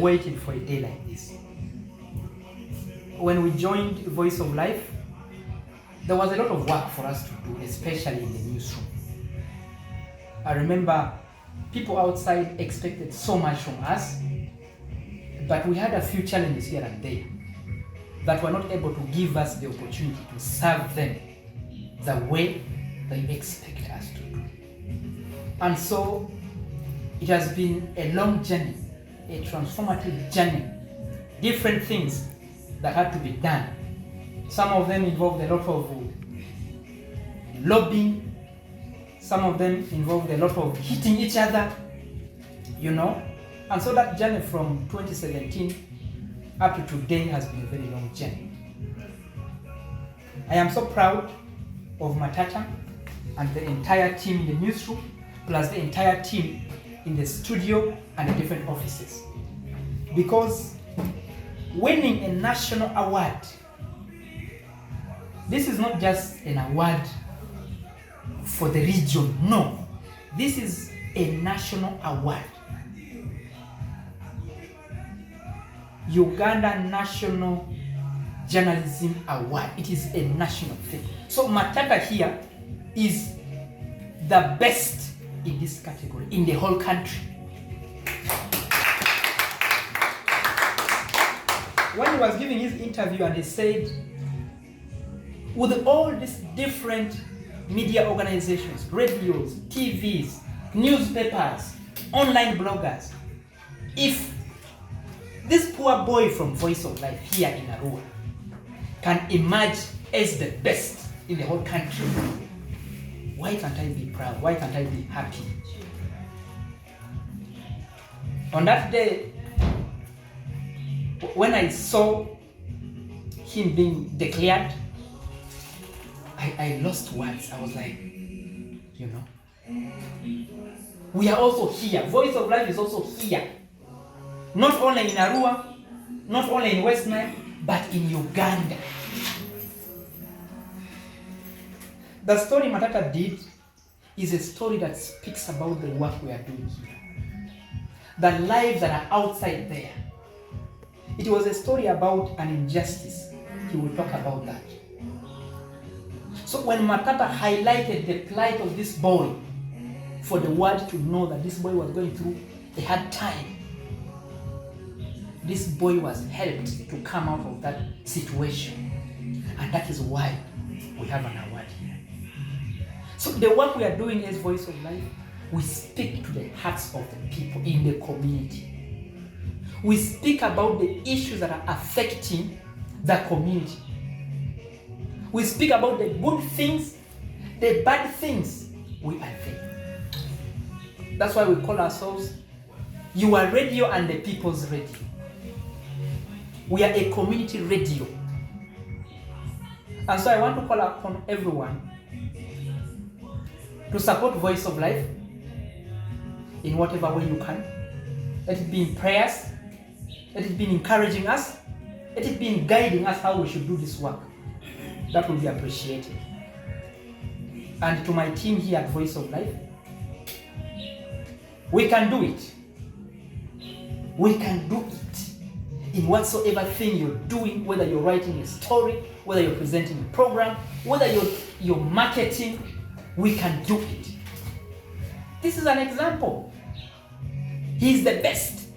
waited for a day like this. When we joined Voice of Life, there was a lot of work for us to do, especially in the newsroom. I remember people outside expected so much from us, but we had a few challenges here and there that were not able to give us the opportunity to serve them the way they expect us to do. And so it has been a long journey, a transformative journey, different things that had to be done. Some of them involved a lot of lobbying, some of them involved a lot of hitting each other, and so that journey from 2017 up to today has been a very long journey. I am so proud of Matata and the entire team in the newsroom, plus the entire team in the studio and the different offices. Because winning a national award, this is not just an award for the region, no. This is a national award. Uganda National Journalism Award. It is a national thing. So Matata here is the best in this category in the whole country. When he was giving his interview and he said, with all these different media organizations, radios, TVs, newspapers, online bloggers, if this poor boy from Voice of Life here in Arua can emerge as the best in the whole country, why can't I be proud? Why can't I be happy? On that day, when I saw him being declared, I lost words. I was like, we are also here. Voice of Life is also here. Not only in Arua, not only in West Nile, but in Uganda. The story Matata did is a story that speaks about the work we are doing here. The lives that are outside there. It was a story about an injustice. He will talk about that. So when Matata highlighted the plight of this boy, for the world to know that this boy was going through a hard time, this boy was helped to come out of that situation. And that is why we have an award here. So the work we are doing as Voice of Life, we speak to the hearts of the people in the community. We speak about the issues that are affecting the community. We speak about the good things, the bad things we are there. That's why we call ourselves your radio and the people's radio. We are a community radio. And so I want to call upon everyone to support Voice of Life in whatever way you can. Let it be in prayers, let it be in encouraging us, let it be in guiding us how we should do this work. That will be appreciated. And to my team here at Voice of Life, we can do it. We can do it in whatsoever thing you're doing, whether you're writing a story, whether you're presenting a program, whether you're marketing, we can do it. This is an example. He's the best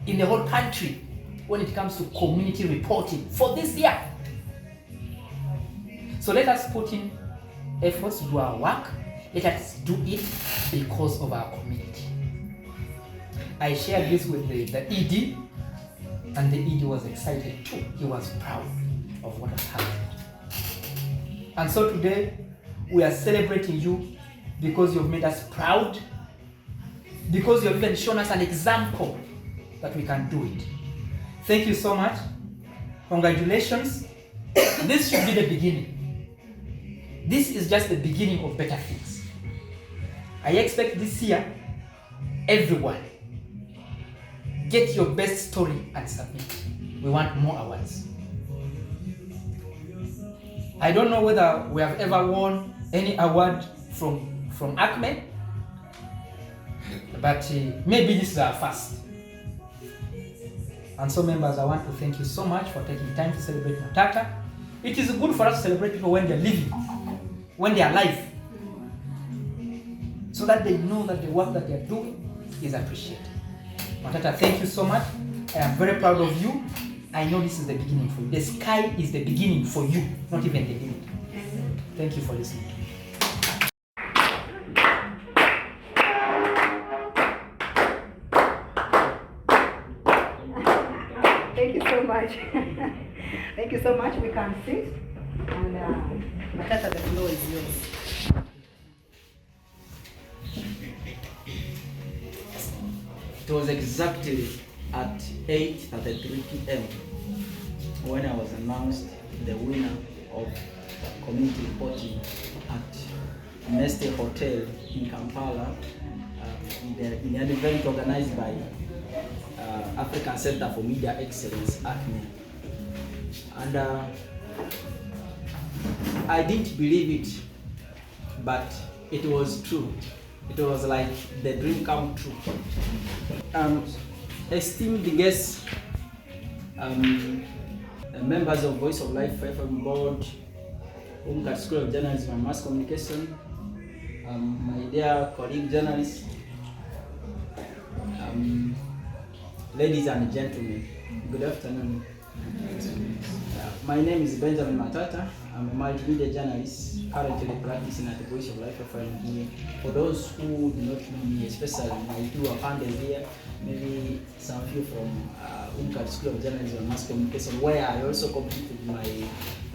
in the whole country when it comes to community reporting for this year. So let us put in efforts to do our work. Let us do it because of our community. I shared this with the ED, and the ED was excited too. He was proud of what has happened. And so today, we are celebrating you because you've made us proud, because you've even shown us an example that we can do it. Thank you so much. Congratulations. This should be the beginning. This is just the beginning of better things. I expect this year, everyone, get your best story and submit. We want more awards. I don't know whether we have ever won any award from ACME, but maybe this is our first. And so members, I want to thank you so much for taking time to celebrate Matata. It is good for us to celebrate people when they're living, when they are alive, so that they know that the work that they're doing is appreciated. Matata, thank you so much. I am very proud of you. I know this is the beginning for you. The sky is the beginning for you, not even the limit. Thank you for listening. Thank you so much. Thank you so much. We can sit. And Matata, the floor is yours. It was exactly at 8:33 p.m. when I was announced the winner of community reporting at Neste Hotel in Kampala in an event organized by African Center for Media Excellence, ACME. And I didn't believe it, but it was true. It was like the dream come true. Esteemed guests, members of Voice of Life FM Board, UGANDA School of Journalism and Mass Communication, my dear colleague journalists, ladies and gentlemen, good afternoon. My name is Benjamin Matata. I'm a multimedia journalist currently practicing at the Voice of Life FM here. For those who do not know me, especially my two appendix here, maybe some of you from UGANDA School of Journalism and Mass Communication, where I also completed my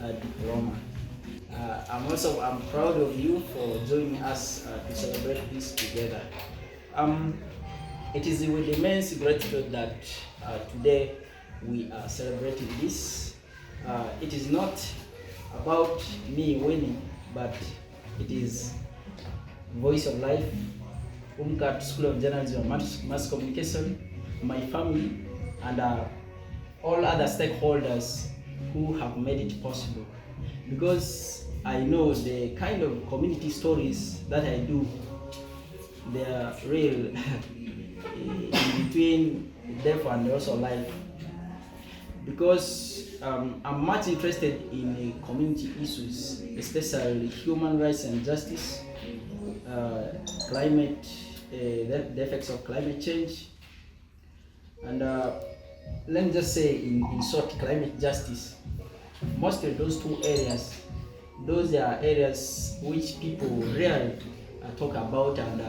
diploma. I'm proud of you for joining us to celebrate this together. It is with immense gratitude that today we are celebrating this. It is not about me winning, but it is Voice of Life, UGANDA School of Journalism and Mass Communication, my family, and all other stakeholders who have made it possible. Because I know the kind of community stories that I do, they are real in between death and also life. Because I'm much interested in community issues, especially human rights and justice, climate, the effects of climate change, and let me just say in short, climate justice. Mostly those two areas, those are areas which people rarely talk about, and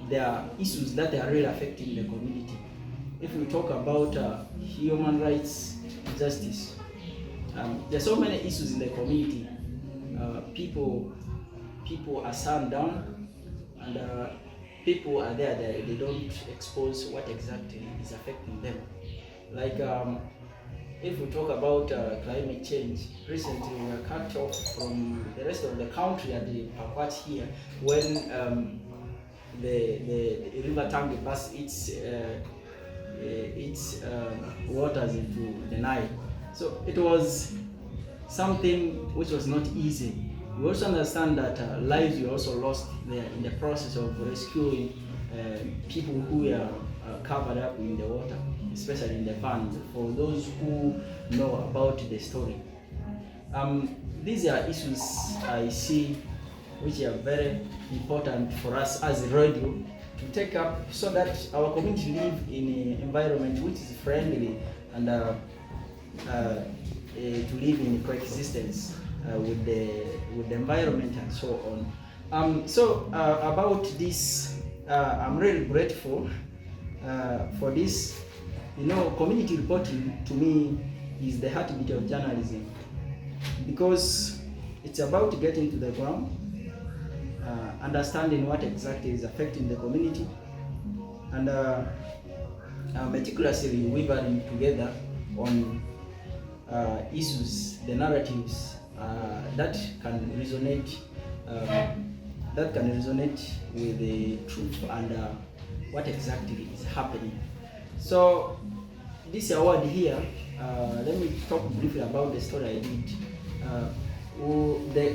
they are issues that are really affecting the community. If we talk about human rights, justice, there's so many issues in the community. People are sand down, and people are there, they don't expose what exactly is affecting them. Like if we talk about climate change, recently we were cut off from the rest of the country at the Pakwach here when the river Tangi passed its waters into the Nile. So it was something which was not easy. We also understand that lives were also lost there in the process of rescuing people who were covered up in the water, especially in the van, for those who know about the story. These are issues I see which are very important for us as a radio to take up, so that our community live in an environment which is friendly, and to live in coexistence with the environment and so on. About this, I'm really grateful for this. You know, community reporting to me is the heartbeat of journalism, because it's about getting to the ground, understanding what exactly is affecting the community, and meticulously weaving together on issues, the narratives that can resonate with the truth and what exactly is happening. So this award here, let me talk briefly about the story I did.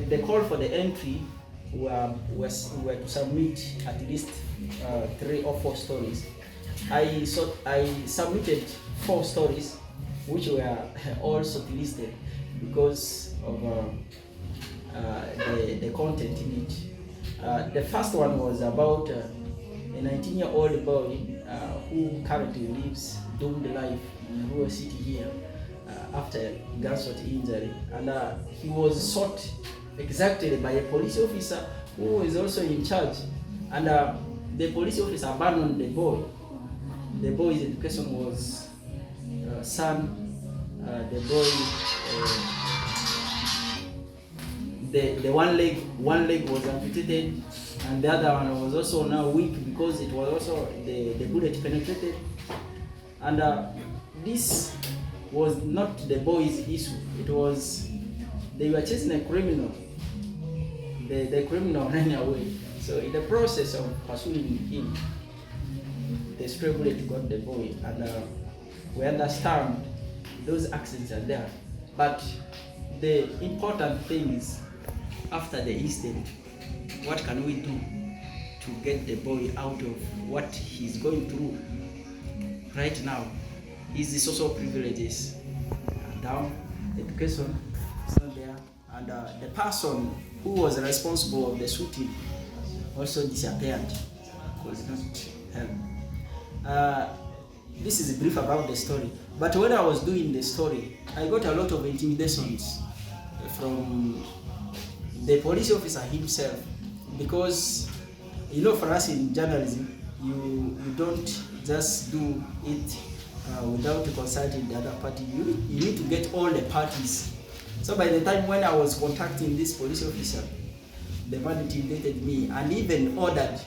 The call for the entry were to submit at least 3 or 4 stories, I submitted 4 stories, which were all shortlisted because of the content in it. The first one was about a 19-year-old boy who currently lives doomed life in a rural city here after gunshot injury, and he was shot exactly by a police officer who is also in charge, and the police officer abandoned the boy. The boy's education was son. The boy, the one leg was amputated, and the other one was also now weak because it was also the bullet penetrated. And this was not the boy's issue. It was they were chasing a criminal. The criminal ran away. So in the process of pursuing him, the stray bullet got the boy, and we understand those accidents are there. But the important thing is, after the incident, what can we do to get the boy out of what he's going through right now? Is the social privileges down, education is not there, and the person who was responsible of the shooting also disappeared, was not helped. This is brief about the story, but when I was doing the story, I got a lot of intimidations from the police officer himself, because for us in journalism, you don't just do it without consulting the other party. You need to get all the parties. So by the time when I was contacting this police officer, the man intimidated me and even ordered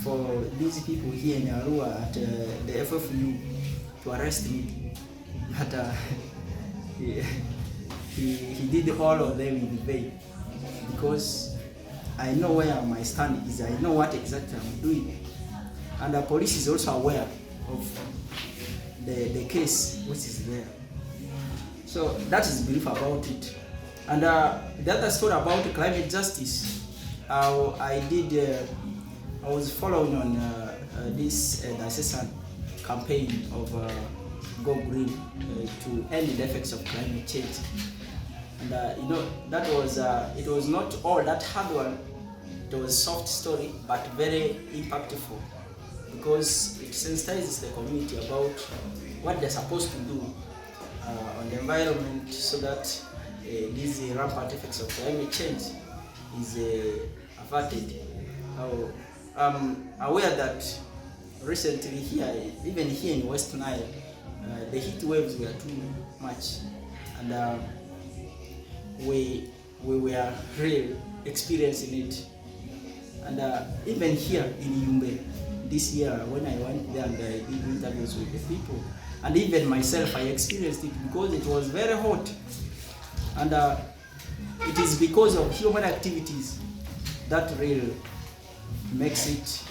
for these people here in Arua at the FFU to arrest me. But he did all of them in vain, because I know where my stand is. I know what exactly I'm doing, and the police is also aware of the case which is there. So that is brief about it. And the other story about climate justice, I was following on this diocesan campaign of Go Green to end the effects of climate change. And that was it was not all that hard one. It was a soft story, but very impactful, because it sensitizes the community about what they're supposed to do on the environment, so that these rampant effects of climate change is averted. I'm aware that recently here, even here in West Nile, the heat waves were too much, and we were really experiencing it. And even here in Yumbe this year, when I went there and I did interviews with the people, and even myself, I experienced it because it was very hot. And it is because of human activities that really makes it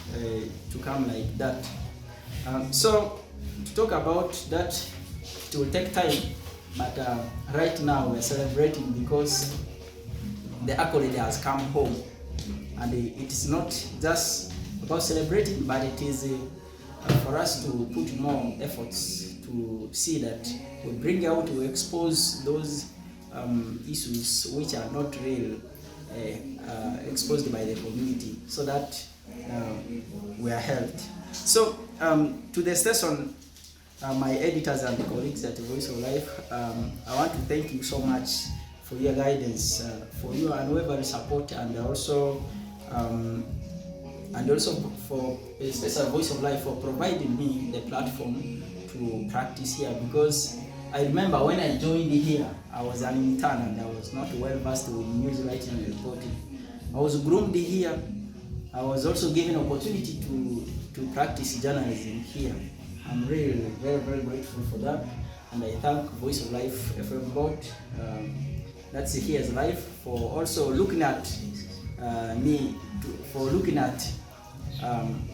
to come like that. So to talk about that, it will take time, but right now we're celebrating because the accolade has come home, and it is not just about celebrating, but it is for us to put more efforts to see that we bring out, we expose those issues which are not real, exposed by the community, so that we are helped. So to the station, my editors and colleagues at Voice of Life, I want to thank you so much for your guidance, for your unwavering support, and also for especially Voice of Life for providing me the platform to practice here, because I remember when I joined here, I was an intern and I was not well versed with news writing and reporting. I was groomed here. I was also given opportunity to practice journalism here. I'm really very, very grateful for that, and I thank Voice of Life FM Board, that's Here's Life, for also looking at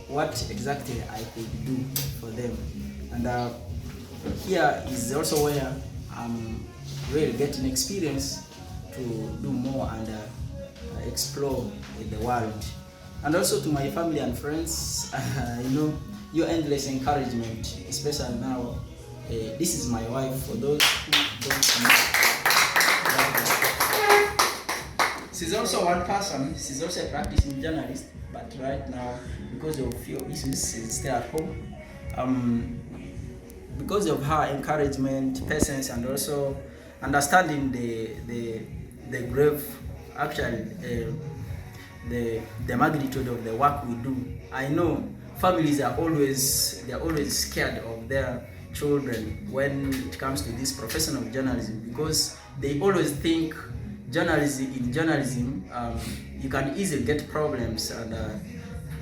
what exactly I could do for them. And here is also where I'm really getting experience to do more and explore in the world. And also to my family and friends, your endless encouragement, especially now. This is my wife, for those who don't know. She's also one person, she's also a practicing journalist, but right now, because of few issues, she's still at home. Because of her encouragement, patience, and also understanding the grave, actually, the magnitude of the work we do. I know families are always scared of their children when it comes to this profession of journalism, because they always think in journalism you can easily get problems and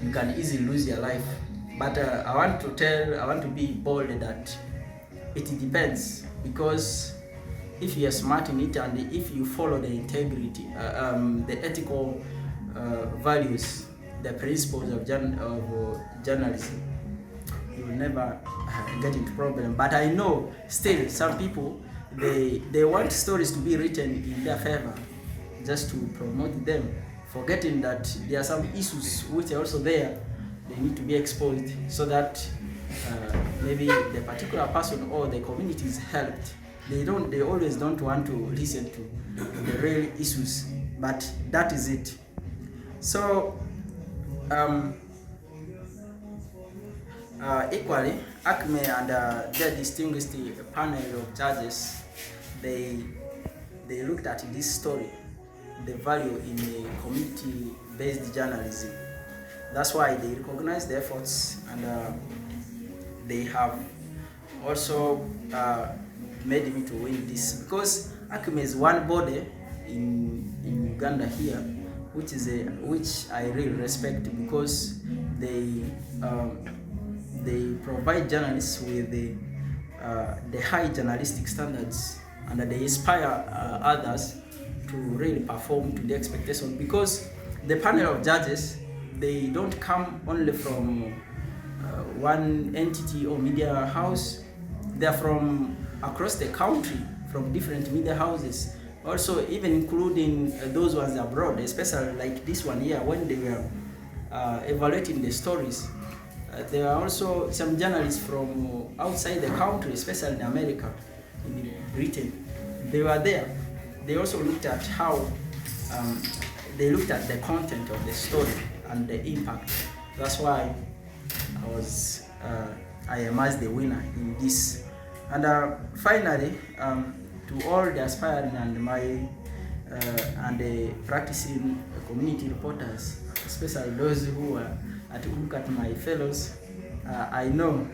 you can easily lose your life. But I want to be bold that it depends, because if you are smart in it and if you follow the integrity, the ethical values, the principles of journalism, you will never get into problem. But I know still some people, they want stories to be written in their favor just to promote them, forgetting that there are some issues which are also there. They need to be exposed so that maybe the particular person or the community is helped. They always don't want to listen to the real issues, but that is it. So equally, ACME and their distinguished panel of judges, they looked at this story, the value in community-based journalism. That's why they recognize the efforts, and they have also made me to win this, because ACME is one body in Uganda here, which I really respect, because they provide journalists with the high journalistic standards, and they inspire others to really perform to the expectation, because the panel of judges, they don't come only from one entity or media house. They are from across the country, from different media houses, also even including those ones abroad, especially like this one here. When they were evaluating the stories, there are also some journalists from outside the country, especially in America, in Britain. They were there. They also looked at how they looked at the content of the story and the impact. That's why I emerged the winner in this. And finally, to all the aspiring and the practicing community reporters, especially those who are look at my fellows, I know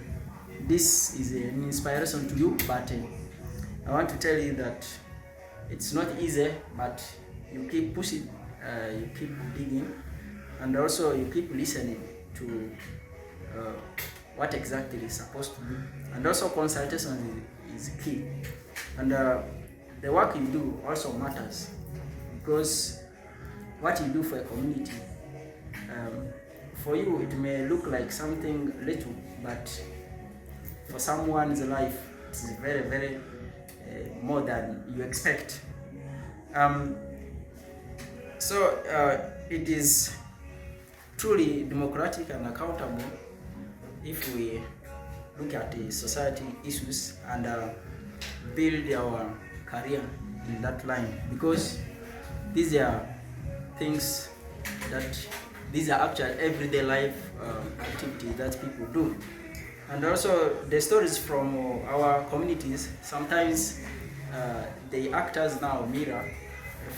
this is an inspiration to you, but I want to tell you that it's not easy, but you keep pushing, you keep digging, and also you keep listening to what exactly is supposed to do. And also consultation is key. And the work you do also matters, because what you do for a community, for you it may look like something little, but for someone's life it's very, very more than you expect. So it is truly democratic and accountable if we look at the society issues and build our career in that line, because these are things these are actual everyday life activities that people do. And also the stories from our communities, sometimes they act as now a mirror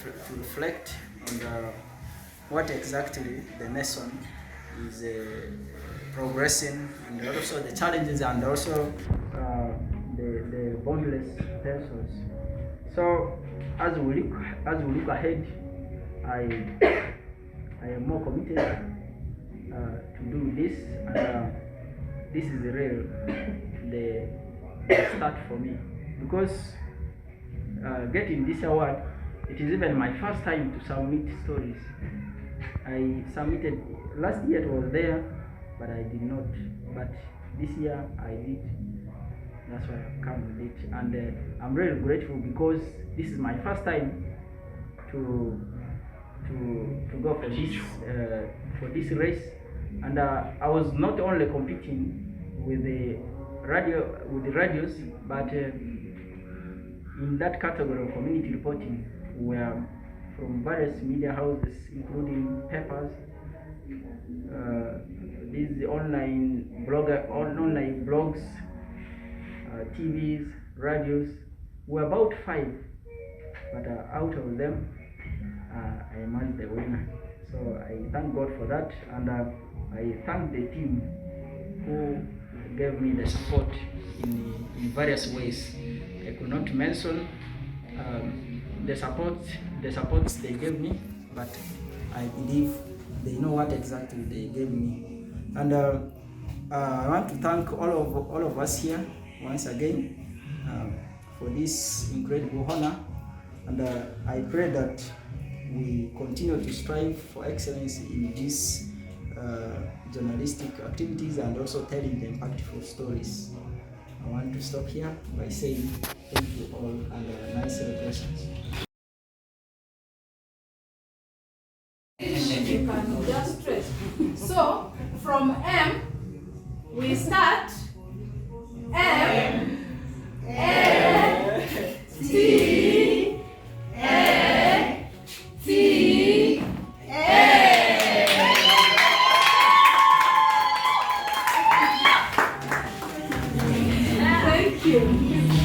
to reflect on what exactly the nation is progressing, and also the challenges, and also the boundless persons. So as we look ahead, I am more committed to do this, and this is the start for me, because getting this award, it is even my first time to submit stories. I submitted last year, it was there, but I did not. But this year I did. That's why I've come with it, and I'm really grateful, because this is my first time to go for this race, And I was not only competing with the radios, but in that category of community reporting, we are from various media houses, including papers, these online blogs, TVs, radios. We're about 5, but out of them, I emerged the winner. So I thank God for that, and I thank the team who gave me the support in various ways. I could not mention the supports they gave me, but I believe they know what exactly they gave me. And I want to thank all of us here once again for this incredible honor, and I pray that we continue to strive for excellence in these journalistic activities and also telling the impactful stories. I want to stop here by saying thank you all and nice celebrations. You can just trace. So from M, we start M, A, T, A, T, A. Thank you.